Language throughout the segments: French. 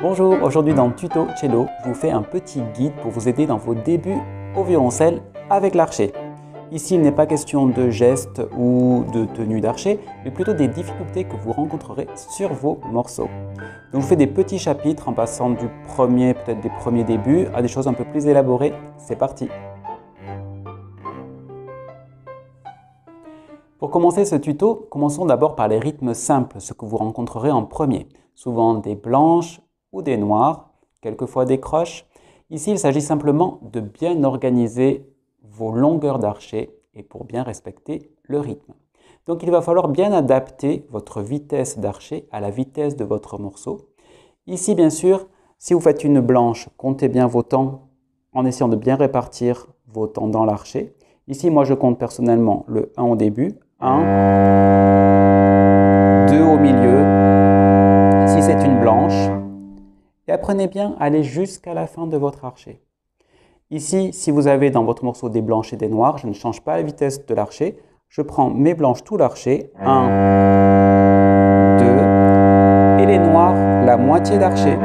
Bonjour, aujourd'hui dans Tuto Cello, je vous fais un petit guide pour vous aider dans vos débuts au violoncelle avec l'archet. Ici, il n'est pas question de gestes ou de tenue d'archet, mais plutôt des difficultés que vous rencontrerez sur vos morceaux. Donc je fais des petits chapitres en passant du premier, peut-être des premiers débuts, à des choses un peu plus élaborées. C'est parti! Pour commencer ce tuto, commençons d'abord par les rythmes simples, ce que vous rencontrerez en premier. Souvent des blanches ou des noires, quelquefois des croches. Ici, il s'agit simplement de bien organiser vos longueurs d'archet et pour bien respecter le rythme. Donc il va falloir bien adapter votre vitesse d'archet à la vitesse de votre morceau. Ici, bien sûr, si vous faites une blanche, comptez bien vos temps en essayant de bien répartir vos temps dans l'archet. Ici, moi, je compte personnellement le 1 au début, 1, 2 au milieu, si c'est une blanche, et apprenez bien à aller jusqu'à la fin de votre archet. Ici, si vous avez dans votre morceau des blanches et des noires, je ne change pas la vitesse de l'archet, je prends mes blanches tout l'archet, 1, 2, et les noirs, la moitié d'archet,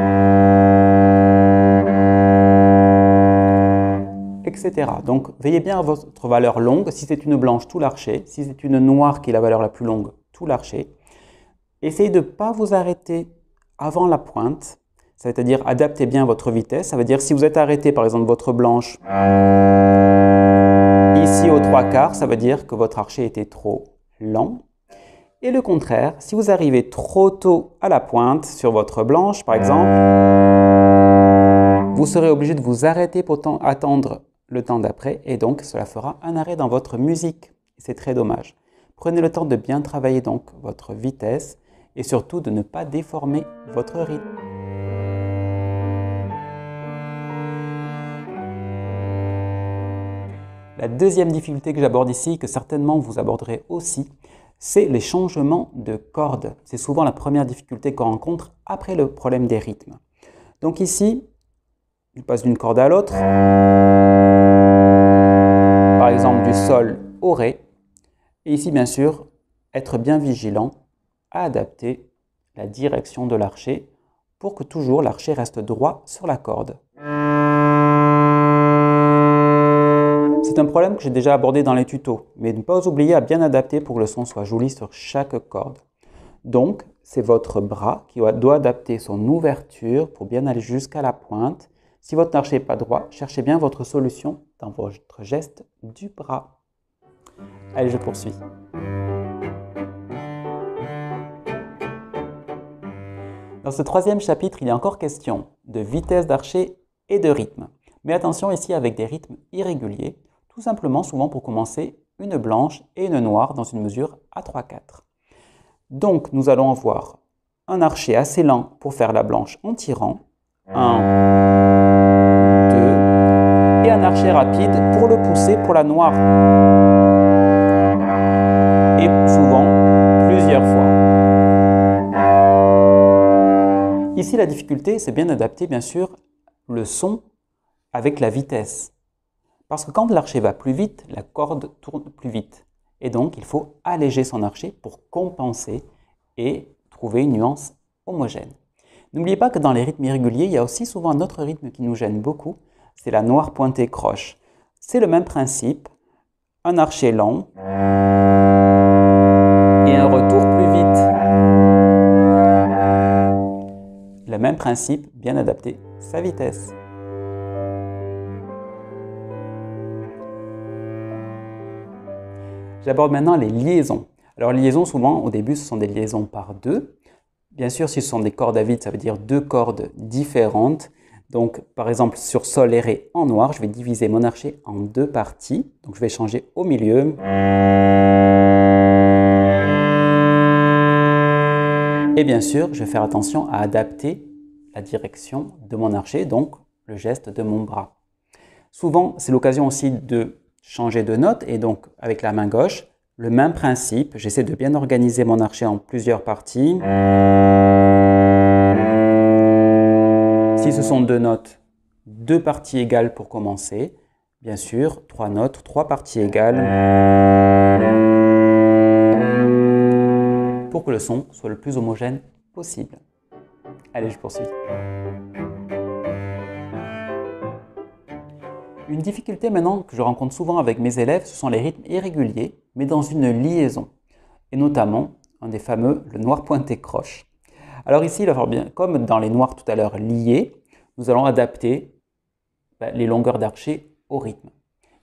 etc. Donc, veillez bien à votre valeur longue. Si c'est une blanche, tout l'archet. Si c'est une noire qui est la valeur la plus longue, tout l'archet. Essayez de ne pas vous arrêter avant la pointe. C'est-à-dire, adaptez bien votre vitesse. Ça veut dire, si vous êtes arrêté, par exemple, votre blanche ici aux 3/4, ça veut dire que votre archet était trop lent. Et le contraire, si vous arrivez trop tôt à la pointe sur votre blanche, par exemple, vous serez obligé de vous arrêter pour attendre le temps d'après et donc cela fera un arrêt dans votre musique. C'est très dommage. Prenez le temps de bien travailler donc votre vitesse et surtout de ne pas déformer votre rythme. La deuxième difficulté que j'aborde ici, que certainement vous aborderez aussi, c'est les changements de cordes. C'est souvent la première difficulté qu'on rencontre après le problème des rythmes. Donc ici, je passe d'une corde à l'autre, par exemple du sol au ré. Et ici, bien sûr, être bien vigilant à adapter la direction de l'archet pour que toujours l'archet reste droit sur la corde. C'est un problème que j'ai déjà abordé dans les tutos, mais ne pas oublier à bien adapter pour que le son soit joli sur chaque corde. Donc, c'est votre bras qui doit adapter son ouverture pour bien aller jusqu'à la pointe. Si votre archet n'est pas droit, cherchez bien votre solution dans votre geste du bras. Allez, je poursuis. Dans ce troisième chapitre, il est encore question de vitesse d'archet et de rythme. Mais attention ici avec des rythmes irréguliers, tout simplement souvent pour commencer une blanche et une noire dans une mesure à 3/4. Donc nous allons avoir un archet assez lent pour faire la blanche en tirant, 1, 2, et un archet rapide pour le pousser pour la noire. Et souvent plusieurs fois. Ici la difficulté, c'est bien d'adapter bien sûr le son avec la vitesse. Parce que quand l'archet va plus vite, la corde tourne plus vite. Et donc, il faut alléger son archet pour compenser et trouver une nuance homogène. N'oubliez pas que dans les rythmes irréguliers, il y a aussi souvent un autre rythme qui nous gêne beaucoup, c'est la noire pointée croche. C'est le même principe, un archet lent et un retour plus vite. Le même principe, bien adapter sa vitesse. J'aborde maintenant les liaisons. Alors les liaisons, souvent au début, ce sont des liaisons par deux. Bien sûr, si ce sont des cordes à vide, ça veut dire deux cordes différentes. Donc par exemple, sur sol et ré en noir, je vais diviser mon archet en deux parties. Donc je vais changer au milieu. Et bien sûr, je vais faire attention à adapter la direction de mon archet, donc le geste de mon bras. Souvent, c'est l'occasion aussi de changer de note et donc avec la main gauche, le même principe, j'essaie de bien organiser mon archet en plusieurs parties. Si ce sont deux notes, deux parties égales pour commencer. Bien sûr, trois notes, trois parties égales pour que le son soit le plus homogène possible. Allez, je poursuis. Une difficulté maintenant que je rencontre souvent avec mes élèves, ce sont les rythmes irréguliers, mais dans une liaison. Et notamment, un des fameux, le noir pointé croche. Alors ici, il va falloir bien, comme dans les noirs tout à l'heure liés, nous allons adapter les longueurs d'archet au rythme.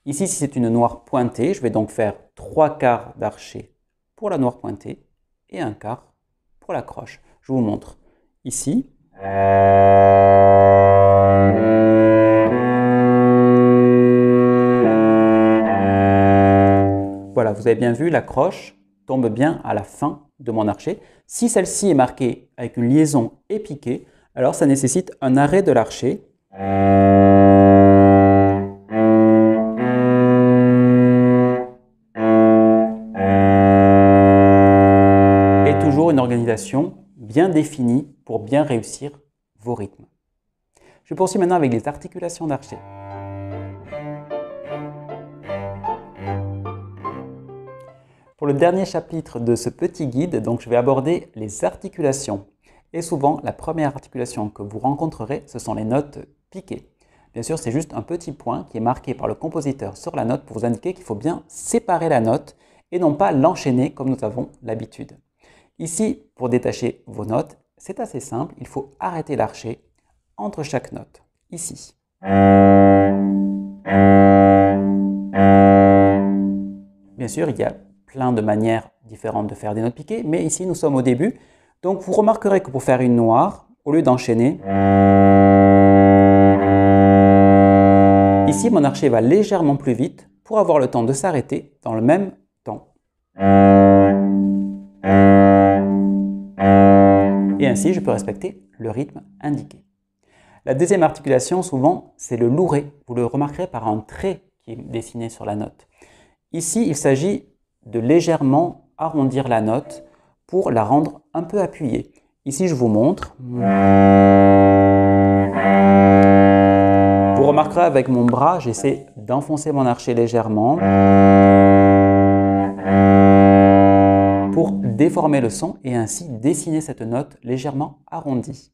Ici, si c'est une noire pointée, je vais donc faire 3 quarts d'archet pour la noire pointée et 1 quart pour la croche. Je vous montre ici. Voilà, vous avez bien vu, la croche tombe bien à la fin de mon archet. Si celle-ci est marquée avec une liaison épiquée, alors ça nécessite un arrêt de l'archet. Et toujours une organisation bien définie pour bien réussir vos rythmes. Je poursuis maintenant avec les articulations d'archet. Pour le dernier chapitre de ce petit guide, donc, je vais aborder les articulations. Et souvent, la première articulation que vous rencontrerez, ce sont les notes piquées. Bien sûr, c'est juste un petit point qui est marqué par le compositeur sur la note pour vous indiquer qu'il faut bien séparer la note et non pas l'enchaîner comme nous avons l'habitude. Ici, pour détacher vos notes, c'est assez simple, il faut arrêter l'archet entre chaque note, ici. Bien sûr, il y a plein de manières différentes de faire des notes piquées, mais ici nous sommes au début. Donc vous remarquerez que pour faire une noire, au lieu d'enchaîner, ici mon archet va légèrement plus vite pour avoir le temps de s'arrêter dans le même temps. Et ainsi je peux respecter le rythme indiqué. La deuxième articulation, souvent, c'est le louret. Vous le remarquerez par un trait qui est dessiné sur la note. Ici, il s'agit de légèrement arrondir la note pour la rendre un peu appuyée. Ici, je vous montre. Vous remarquerez avec mon bras, j'essaie d'enfoncer mon archet légèrement pour déformer le son et ainsi dessiner cette note légèrement arrondie.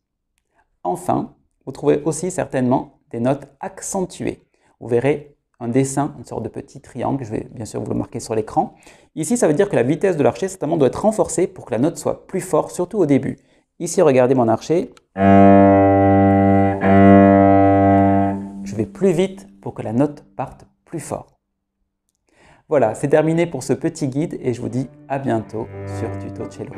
Enfin, vous trouvez aussi certainement des notes accentuées. Vous verrez un dessin, une sorte de petit triangle, je vais bien sûr vous le marquer sur l'écran. Ici, ça veut dire que la vitesse de l'archet, certainement, doit être renforcée pour que la note soit plus forte, surtout au début. Ici, regardez mon archet. Je vais plus vite pour que la note parte plus fort. Voilà, c'est terminé pour ce petit guide et je vous dis à bientôt sur Tuto Cello.